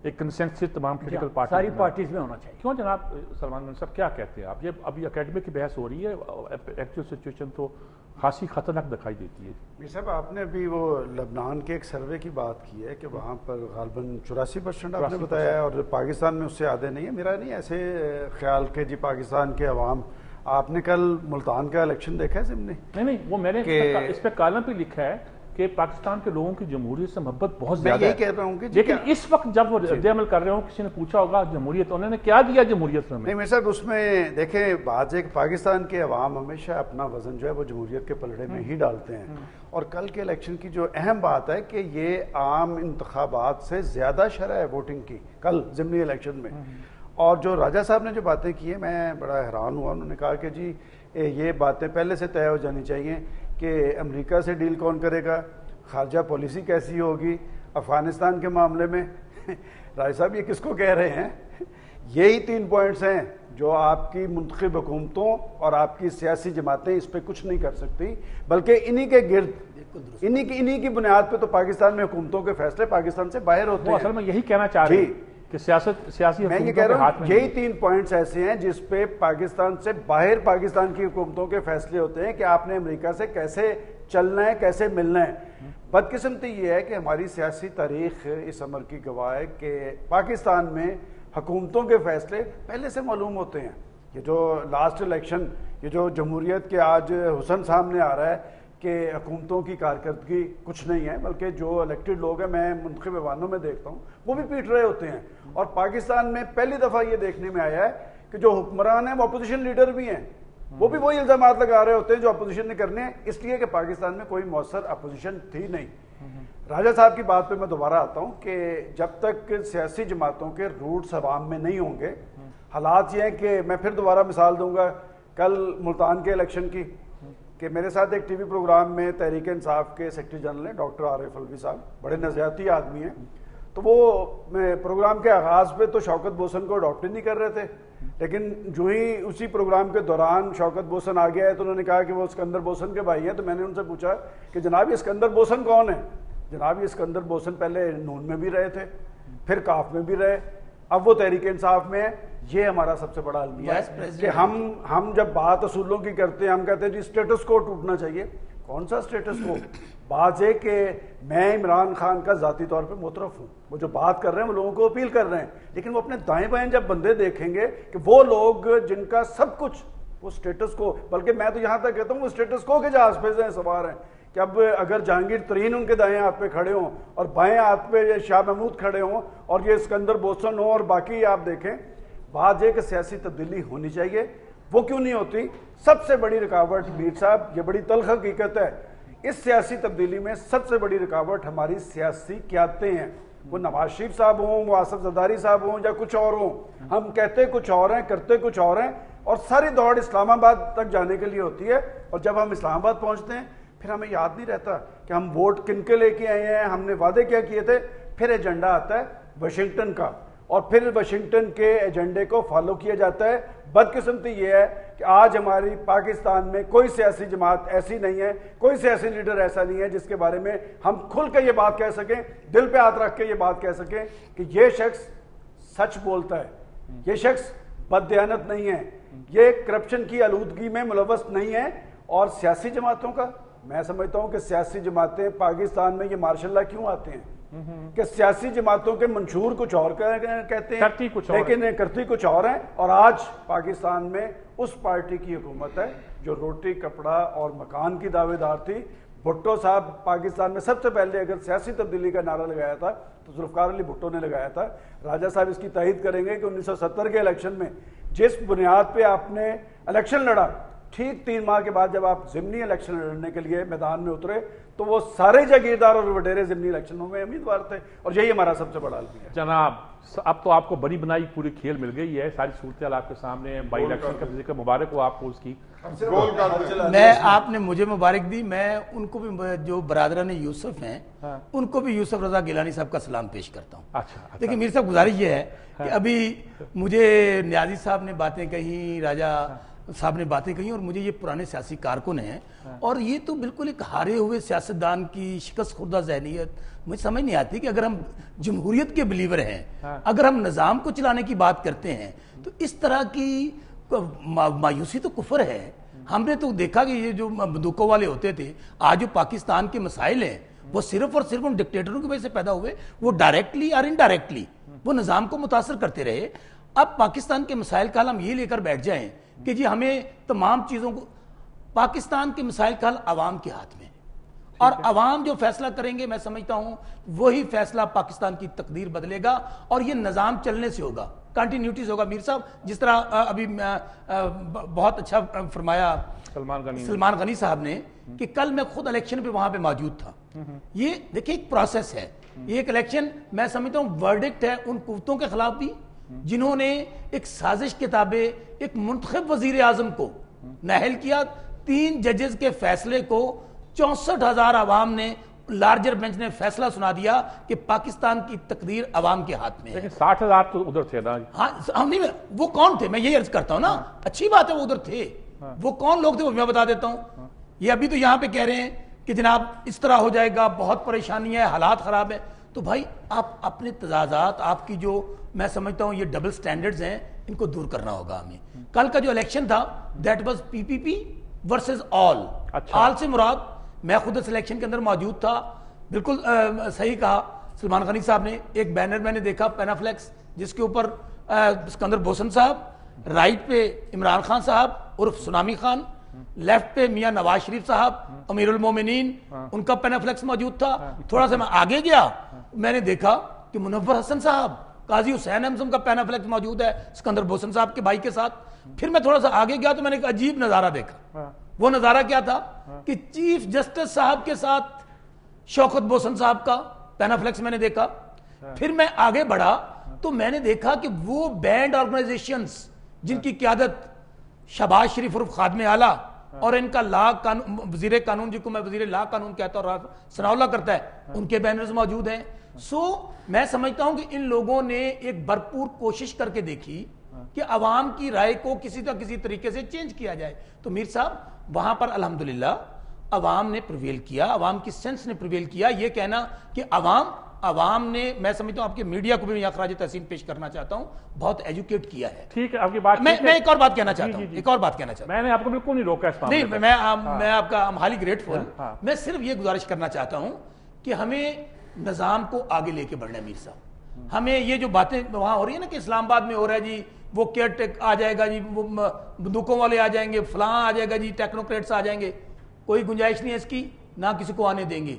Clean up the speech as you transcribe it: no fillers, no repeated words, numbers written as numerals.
ایک کنسنسس تمام political party ساری پارٹیز میں ہونا چاہیے. کیوں جناب سلمان صاحب کیا کہتے ہیں آپ؟ یہ ابھی اکیڈمی کی بحث ہو رہی ہے، ایکچوئل سچویشن تو خاصی خطرناک دکھائی دیتی ہے. میر صاحب آپ نے ابھی وہ لبنان کے ایک سروے کی بات کی ہے کہ وہاں پر غالباً 84% آپ نے بتایا ہے، اور پاکستان میں اس سے آدھے نہیں ہے. میرا نہیں ایسے خیال کہ جی پاکستان کے عوام، آپ نے کل ملتان کا الیکشن دیکھا ہے ضمنی؟ نہیں وہ میں نے اس پہ کالم پہ لکھا ہے کہ پاکستان کے لوگوں کی جمہوریت سے محبت بہت زیادہ ہے. میں یہی کہہ رہا ہوں کہ لیکن اس وقت جب وہ رد عمل کر رہے ہوں، کسی نے پوچھا ہوگا جمہوریت، انہوں نے کیا دیا جمہوریت میں؟ نہیں میرے صاحب اس میں دیکھیں بات ہے کہ پاکستان کے عوام ہمیشہ اپنا وزن جو ہے وہ جمہوریت کے پلڑے میں ہی ڈالتے ہیں، اور کل کے الیکشن کی جو اہم بات ہے کہ یہ عام انتخابات سے زیادہ شرح ہے ووٹنگ کی کل ضمنی الیکشن میں. اور جو راجہ صاحب نے جو باتیں کی ہیں میں بڑا حیران ہوا. انہوں نے کہا کہ جی یہ باتیں پہلے سے طے ہو جانی چاہیے کہ امریکہ سے ڈیل کون کرے گا، خارجہ پالیسی کیسی ہوگی افغانستان کے معاملے میں. راجہ صاحب یہ کس کو کہہ رہے ہیں؟ یہی 3 پوائنٹس ہیں جو آپ کی منتخب حکومتوں اور آپ کی سیاسی جماعتیں اس پہ کچھ نہیں کر سکتی، بلکہ انہی کے گرد انہی کی بنیاد پہ تو پاکستان میں حکومتوں کے فیصلے پاکستان سے باہر ہوتے ہیں. اصل میں یہی کہنا چاہ رہے ہیں کہ سیاسی میں یہ کہہ رہا ہوں یہی 3 پوائنٹس ایسے ہیں جس پہ پاکستان سے باہر پاکستان کی حکومتوں کے فیصلے ہوتے ہیں کہ آپ نے امریکہ سے کیسے چلنا ہے، کیسے ملنا ہے. بدقسمتی یہ ہے کہ ہماری سیاسی تاریخ اس امر کی گواہ ہے کہ پاکستان میں حکومتوں کے فیصلے پہلے سے معلوم ہوتے ہیں. یہ جو لاسٹ الیکشن، یہ جو جمہوریت کے آج حسن سامنے آ رہا ہے کہ حکومتوں کی کارکردگی کچھ نہیں ہے، بلکہ جو الیکٹڈ لوگ ہیں میں منتخب ایوانوں میں دیکھتا ہوں وہ بھی پیٹ رہے ہوتے ہیں. اور پاکستان میں پہلی دفعہ یہ دیکھنے میں آیا ہے کہ جو حکمران ہیں وہ اپوزیشن لیڈر بھی ہیں، وہ بھی وہی الزامات لگا رہے ہوتے ہیں جو اپوزیشن نے کرنے ہیں، اس لیے کہ پاکستان میں کوئی مؤثر اپوزیشن تھی نہیں. راجہ صاحب کی بات پہ میں دوبارہ آتا ہوں کہ جب تک سیاسی جماعتوں کے روٹس عوام میں نہیں ہوں گے، حالات یہ ہیں کہ میں پھر دوبارہ مثال دوں گا کل ملتان کے الیکشن کی، کہ میرے ساتھ ایک ٹی وی پروگرام میں تحریک انصاف کے سیکرٹری جنرل ہیں ڈاکٹر عارف الوی صاحب، بڑے نظریاتی آدمی ہیں. تو وہ پروگرام کے آغاز پہ تو شوکت بوسن کو اڈاپٹ ہی نہیں کر رہے تھے، لیکن جو ہی اسی پروگرام کے دوران شوکت بوسن آ گیا ہے تو انہوں نے کہا کہ وہ اسکندر بوسن کے بھائی ہیں. تو میں نے ان سے پوچھا کہ جناب یہ اسکندر بوسن کون ہے؟ جناب یہ اسکندر بوسن پہلے نون میں بھی رہے تھے، پھر کاف میں بھی رہے، اب وہ تحریک انصاف میں ہے. یہ ہمارا سب سے بڑا المیہ ہے کہ ہم جب بات اصولوں کی کرتے ہیں ہم کہتے ہیں جی اسٹیٹس کو ٹوٹنا چاہیے. کون سا اسٹیٹس کو؟ بات ہے کہ میں عمران خان کا ذاتی طور پہ مترف ہوں، وہ جو بات کر رہے ہیں وہ لوگوں کو اپیل کر رہے ہیں، لیکن وہ اپنے دائیں بائیں جب بندے دیکھیں گے کہ وہ لوگ جن کا سب کچھ وہ اسٹیٹس کو، بلکہ میں تو یہاں تک کہتا ہوں وہ اسٹیٹس کو کے جہاز پہ سوار ہیں کہ اب اگر جہانگیر ترین ان کے دائیں ہاتھ پہ کھڑے ہوں اور بائیں ہاتھ پہ شاہ محمود کھڑے ہوں اور یہ اسکندر بوسن ہوں اور باقی آپ دیکھیں، بات یہ کہ سیاسی تبدیلی ہونی چاہیے. وہ کیوں نہیں ہوتی؟ سب سے بڑی رکاوٹ میر صاحب، یہ بڑی تلخ حقیقت ہے، اس سیاسی تبدیلی میں سب سے بڑی رکاوٹ ہماری سیاسی قیادتیں ہیں. وہ نواز شریف صاحب ہوں، وہ آصف زرداری صاحب ہوں یا کچھ اور ہوں، ہم کہتے کچھ اور ہیں، کرتے کچھ اور ہیں، اور ساری دوڑ اسلام آباد تک جانے کے لیے ہوتی ہے. اور جب ہم اسلام آباد پہنچتے ہیں پھر ہمیں یاد نہیں رہتا کہ ہم ووٹ کن کے لے کے آئے ہیں، ہم نے وعدے کیا کیے تھے. پھر ایجنڈا آتا ہے واشنگٹن کا، اور پھر واشنگٹن کے ایجنڈے کو فالو کیا جاتا ہے. بدقسمتی یہ ہے کہ آج ہماری پاکستان میں کوئی سیاسی جماعت ایسی نہیں ہے، کوئی سیاسی لیڈر ایسا نہیں ہے جس کے بارے میں ہم کھل کے یہ بات کہہ سکیں، دل پہ ہاتھ رکھ کے یہ بات کہہ سکیں کہ یہ شخص سچ بولتا ہے، یہ شخص بددیانت نہیں ہے، یہ کرپشن کی آلودگی میں ملوث نہیں ہے. اور سیاسی جماعتوں کا میں سمجھتا ہوں کہ سیاسی جماعتیں پاکستان میں یہ ماشاء اللہ کیوں آتے ہیں کہ سیاسی جماعتوں کے منشور کچھ اور کہتے ہیں لیکن کرتی کچھ اور ہیں. اور آج پاکستان میں اس پارٹی کی حکومت ہے جو روٹی کپڑا اور مکان کی دعوے دار تھی. بھٹو صاحب پاکستان میں سب سے پہلے اگر سیاسی تبدیلی کا نعرہ لگایا تھا تو ذوالفقار علی بھٹو نے لگایا تھا. راجہ صاحب اس کی تائید کریں گے کہ 1970 کے الیکشن میں جس بنیاد پہ آپ نے الیکشن لڑا، ٹھیک 3 ماہ کے بعد جب آپ ضمنی الیکشن لڑنے کے لیے میدان میں اترے تو وہ سارے جاگیردار اور وڈیرے ضمنی الیکشنوں میں امیدوار تھے. اور یہی ہمارا سب سے بڑا المیہ ہے. جناب اب تو آپ کو بڑی بنائی پوری کھیل مل گئی ہے، ساری صورتحال آپ کے سامنے ہے. بائی الیکشن کا ذکر مبارک ہو آپ کو اس کی. میں آپ نے مجھے مبارک دی، میں ان کو بھی جو برادران یوسف ہیں ان کو بھی یوسف رضا گیلانی صاحب کا سلام پیش کرتا ہوں. لیکن میرے صاحب گزارش یہ ہے کہ ابھی مجھے نیازی صاحب نے باتیں کہیں، راجہ صاحب نے باتیں کہی اور مجھے یہ پرانے سیاسی کارکن ہیں اور یہ تو بالکل ایک ہارے ہوئے سیاستدان کی شکست خوردہ ذہنیت. مجھے سمجھ نہیں آتی کہ اگر ہم جمہوریت کے بلیور ہیں, اگر ہم نظام کو چلانے کی بات کرتے ہیں, تو اس طرح کی مایوسی تو کفر ہے. ہم نے تو دیکھا کہ یہ جو بندوقوں والے ہوتے تھے, آج جو پاکستان کے مسائل ہیں وہ صرف اور صرف ان ڈکٹیٹروں کی وجہ سے پیدا ہوئے. وہ ڈائریکٹلی اور انڈائریکٹلی وہ نظام کو متاثر کرتے رہے. اب پاکستان کے مسائل کا حل ہم یہ لے کر بیٹھ جائیں کہ جی ہمیں تمام چیزوں کو, پاکستان کے مسائل کا حل عوام کے ہاتھ میں, اور عوام جو فیصلہ کریں گے میں سمجھتا ہوں وہی فیصلہ پاکستان کی تقدیر بدلے گا, اور یہ نظام چلنے سے ہوگا, کنٹینیوٹی سے ہوگا. میر صاحب جس طرح ابھی بہت اچھا فرمایا سلمان غنی صاحب نے کہ کل میں خود الیکشن پہ وہاں پہ موجود تھا. یہ دیکھیں ایک پروسیس ہے, یہ ایک الیکشن میں سمجھتا ہوں ورڈکٹ ہے ان قوتوں کے خلاف بھی جنہوں نے ایک سازش کے تابع ایک منتخب وزیر اعظم کو نااہل کیا. 3 ججز کے فیصلے کو 64,000 عوام نے, لارجر بینچ نے فیصلہ سنا دیا کہ پاکستان کی تقدیر عوام کے ہاتھ میں ہے. لیکن 60,000 تو ادھر تھے نا. ہاں ہم نہیں, وہ کون تھے میں یہ عرض کرتا ہوں نا, اچھی بات ہے وہ ادھر تھے, وہ کون لوگ تھے وہ میں بتا دیتا ہوں. یہ ابھی تو یہاں پہ کہہ رہے ہیں کہ جناب اس طرح ہو جائے گا, بہت پریشانی ہے, حالات خراب ہے. تو بھائی آپ اپنے تضادات, آپ کی جو میں سمجھتا ہوں یہ ڈبل سٹینڈرڈز ہیں, ان کو دور کرنا ہوگا ہمیں. کل کا جو الیکشن تھا that was P P P versus all. All سے مراد, میں خود اس الیکشن کے اندر موجود تھا, بالکل صحیح کہا سلمان غنی صاحب نے. ایک بینر میں نے دیکھا پینافلیکس جس کے اوپر سکندر بوسن صاحب, رائٹ پہ عمران خان صاحب عرف سونامی خان, لیفٹ پہ میاں نواز شریف صاحب امیر المومنین, ان کا پینافلیکس موجود تھا. تھوڑا سا میں آگے گیا, میں نے دیکھا کہ منور حسن صاحب, قاضی حسین احمد کا پینافلیکس موجود ہے سکندر بوسن صاحب کے بھائی کے ساتھ. پھر میں تھوڑا سا آگے گیا تو میں نے ایک عجیب نظارہ دیکھا. وہ نظارہ کیا تھا کہ چیف جسٹس صاحب کے ساتھ شوکت بوسن صاحب کا پینافلیکس میں نے دیکھا. پھر میں آگے بڑھا تو میں نے دیکھا کہ وہ بینڈ آرگنائزیشنز جن کی قیادت شہباز شریف عرف خادم اعلیٰ اور ان کا وزیر قانون جن کو میں وزیر لا قانون کہتا ہوں اور ثناء اللہ کرتا ہے, ان کے بینرز موجود ہیں. میں سمجھتا ہوں کہ ان لوگوں نے ایک بھرپور کوشش کر کے دیکھی کہ عوام کی رائے کو کسی نہ کسی طریقے سے چینج کیا جائے. تو میر صاحب وہاں پر الحمدللہ عوام نے پریویل کیا, عوام کی سینس نے پریویل کیا. یہ کہنا کہ عوام نے, میں سمجھتا ہوں آپ کے میڈیا کو بھی میں خراج تحسین پیش کرنا چاہتا ہوں, بہت ایجوکیٹ کیا ہے. ٹھیک ہے, آپ کی بات میں ایک اور بات کہنا چاہتا ہوں, ایک اور بات کہنا چاہتا ہوں. میں نے آپ کو بالکل نہیں روکا اس معاملے نہیں, میں آپ کا ہالی گریٹفل. میں صرف یہ گزارش کرنا چاہتا ہوں کہ ہمیں نظام کو آگے لے کے بڑھنا ہے. میر صاحب ہمیں یہ جو باتیں وہاں ہو رہی ہیں نا کہ اسلام آباد میں ہو رہا ہے جی وہ کیئر ٹیک آ جائے گا جی, وہ بندوقوں والے آ جائیں گے, فلاں آ جائے گا جی, ٹیکنوکریٹس آ جائیں گے, کوئی گنجائش نہیں ہے اس کی, نہ کسی کو آنے دیں گے.